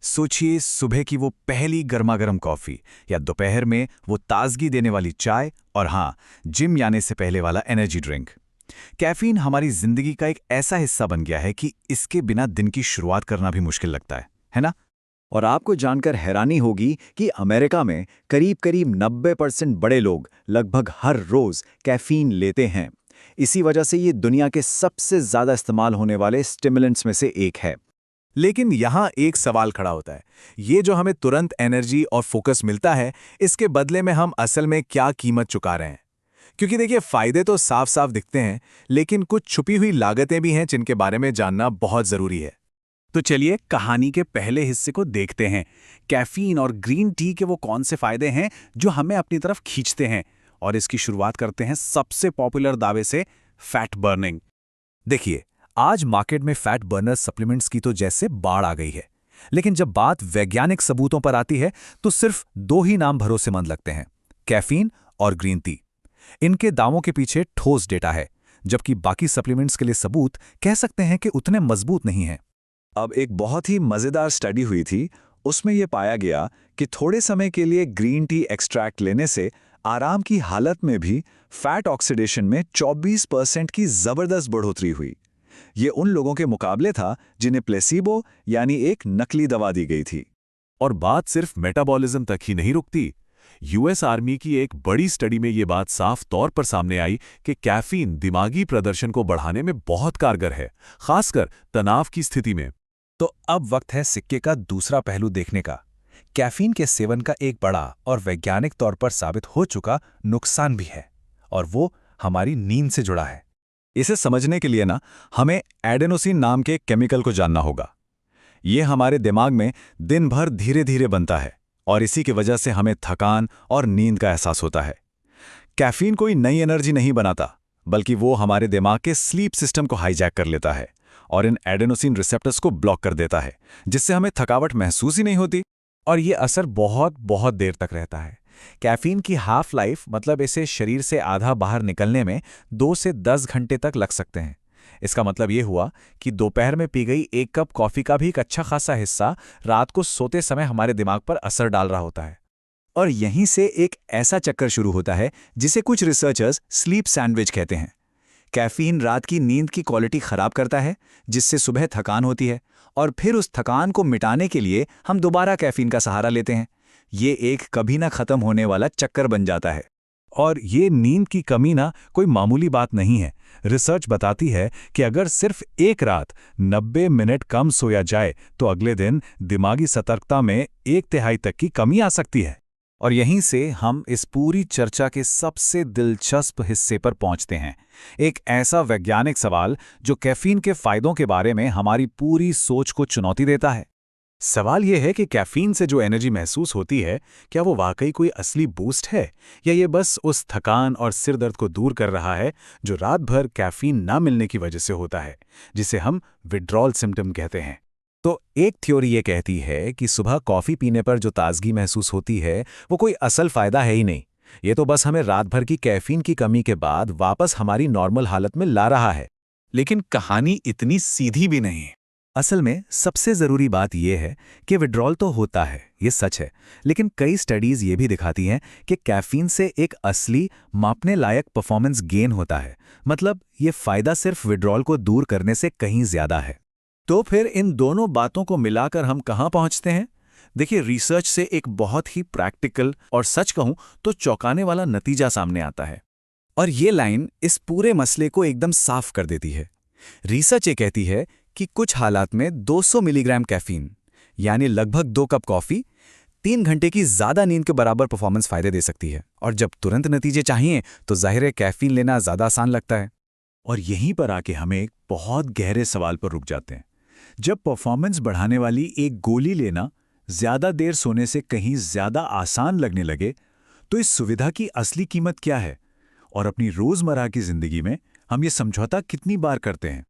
सोचिए सुबह की वो पहली गर्मा-गर्म कॉफ़ी या दोपहर में वो ताज़गी देने वाली चाय और हाँ, जिम जाने से पहले वाला एनर्जी ड्रिंक। कैफ़ीन हमारी ज़िंदगी का एक ऐसा हिस्सा बन गया है कि इसके बिना दिन की शुरुआत करना भी मुश्किल लगता है ना? और आपको जानकर हैरानी होगी कि अमेरिका में करीब-करीब 90% बड़े लोग लगभग हर रोज कैफीन लेते हैं। इसी वजह से ये दुनिया के सबसे ज्यादा इस्तेमाल होने वाले स्टिमुलेंट्स में से एक है। लेकिन यहाँ एक सवाल खड़ा होता है। ये जो हमें तुरंत एनर्जी और फोकस मिलता है, इसके बदले में हम असल में क्या कीमत चुका रहे हैं? क्योंकि देखिए फ़ायदे तो साफ-साफ दिखते हैं, लेकिन कुछ छुपी हुई लागतें भी हैं जिनके बारे में जानना बहुत ज़रूरी है। तो चलिए कहानी के पहले हिस्से को देखते हैं। कैफीन और ग्रीन टी के वो कौन से फायदे हैं जो हमें अपनी तरफ खींचते हैं, और इसकी शुरुआत करते हैं सबसे पॉपुलर दावे से, फैट बर्निंग। देखिए, आज मार्केट में फैट बर्नर सप्लीमेंट्स की तो जैसे बाढ़ आ गई है, लेकिन जब बात वैज्ञानिक सबूतों पर आती है तो सिर्फ दो ही नाम भरोसेमंद लगते हैं, कैफीन और ग्रीन टी। इनके दावों के पीछे ठोस डेटा है, जबकि बाकी सप्लीमेंट्स के लिए सबूत कह सकते हैं कि उतने मजबूत नहीं हैं। अब एक बहुत ही मजेदार स्टडी हुई थी। उसमें यह पाया गया कि थोड़े समय के लिए ग्रीन टी एक्सट्रैक्ट लेने से आराम की हालत में भी फैट ऑक्सीडेशन में 24% की जबरदस्त बढ़ोतरी हुई। ये उन लोगों के मुकाबले था जिन्हें प्लेसिबो यानी एक नकली दवा दी गई थी। और बात सिर्फ मेटाबॉलिज्म तक ही नहीं रुकती। यूएस आर्मी की एक बड़ी स्टडी में ये बात साफ तौर पर सामने आई कि कैफीन दिमागी प्रदर्शन को बढ़ाने में बहुत कारगर है, खासकर तनाव की स्थिति में। तो अब वक्त है सिक्के का दूसरा पहलू देखने का। कैफीन के सेवन का एक बड़ा और वैज्ञानिक तौर पर साबित हो चुका नुकसान भी है, और वो हमारी नींद से जुड़ा है। इसे समझने के लिए हमें एडेनोसिन नाम के केमिकल को जानना होगा। ये हमारे दिमाग में दिन भर धीरे धीरे बनता है और इसी की वजह से हमें थकान और नींद का एहसास होता है। कैफीन कोई नई एनर्जी नहीं बनाता, बल्कि वो हमारे दिमाग के स्लीप सिस्टम को हाईजैक कर लेता है और इन एडेनोसिन रिसेप्टर्स को ब्लॉक कर देता है, जिससे हमें थकावट महसूस ही नहीं होती। और ये असर बहुत देर तक रहता है। कैफीन की हाफ लाइफ, मतलब इसे शरीर से आधा बाहर निकलने में 2 से 10 घंटे तक लग सकते हैं। इसका मतलब ये हुआ कि दोपहर में पी गई एक कप कॉफ़ी का भी एक अच्छा खासा हिस्सा रात को सोते समय हमारे दिमाग पर असर डाल रहा होता है। और यहीं से एक ऐसा चक्कर शुरू होता है जिसे कुछ रिसर्चर्स स्लीप सैंडविच कहते हैं। कैफीन रात की नींद की क्वालिटी खराब करता है, जिससे सुबह थकान होती है, और फिर उस थकान को मिटाने के लिए हम दोबारा कैफीन का सहारा लेते हैं। ये एक कभी ना खत्म होने वाला चक्कर बन जाता है। और ये नींद की कमी कोई मामूली बात नहीं है। रिसर्च बताती है कि अगर सिर्फ एक रात 90 मिनट कम सोया जाए तो अगले दिन दिमागी सतर्कता में 1/3 तक की कमी आ सकती है। और यहीं से हम इस पूरी चर्चा के सबसे दिलचस्प हिस्से पर पहुंचते हैं, एक ऐसा वैज्ञानिक सवाल जो कैफीन के फायदों के बारे में हमारी पूरी सोच को चुनौती देता है। सवाल यह है कि कैफीन से जो एनर्जी महसूस होती है, क्या वो वाकई कोई असली बूस्ट है, या ये बस उस थकान और सिर दर्द को दूर कर रहा है जो रात भर कैफीन ना मिलने की वजह से होता है, जिसे हम विड्रॉल सिम्टम कहते हैं। तो एक थ्योरी ये कहती है कि सुबह कॉफ़ी पीने पर जो ताजगी महसूस होती है, वो कोई असल फ़ायदा है ही नहीं। ये तो बस हमें रात भर की कैफीन की कमी के बाद वापस हमारी नॉर्मल हालत में ला रहा है। लेकिन कहानी इतनी सीधी भी नहीं। असल में सबसे ज़रूरी बात यह है कि विड्रॉल तो होता है, ये सच है, लेकिन कई स्टडीज़ ये भी दिखाती हैं कि कैफीन से एक असली मापने लायक परफॉर्मेंस गेन होता है। मतलब ये फ़ायदा सिर्फ विड्रॉल को दूर करने से कहीं ज़्यादा है। तो फिर इन दोनों बातों को मिलाकर हम कहाँ पहुँचते हैं? देखिए, रिसर्च से एक बहुत ही प्रैक्टिकल और सच कहूँ तो चौंकाने वाला नतीजा सामने आता है। और ये लाइन इस पूरे मसले को एकदम साफ कर देती है। रिसर्च ये कहती है कि कुछ हालात में 200 मिलीग्राम कैफीन, यानी लगभग 2 कप कॉफ़ी, 3 घंटे की ज़्यादा नींद के बराबर परफॉर्मेंस फ़ायदे दे सकती है। और जब तुरंत नतीजे चाहिए तो ज़ाहिर है कैफीन लेना ज़्यादा आसान लगता है। और यहीं पर आके हमें एक बहुत गहरे सवाल पर रुक जाते हैं। जब परफॉर्मेंस बढ़ाने वाली एक गोली लेना ज़्यादा देर सोने से कहीं ज़्यादा आसान लगने लगे, तो इस सुविधा की असली कीमत क्या है? और अपनी रोज़मर्रा की ज़िंदगी में हम ये समझौता कितनी बार करते हैं?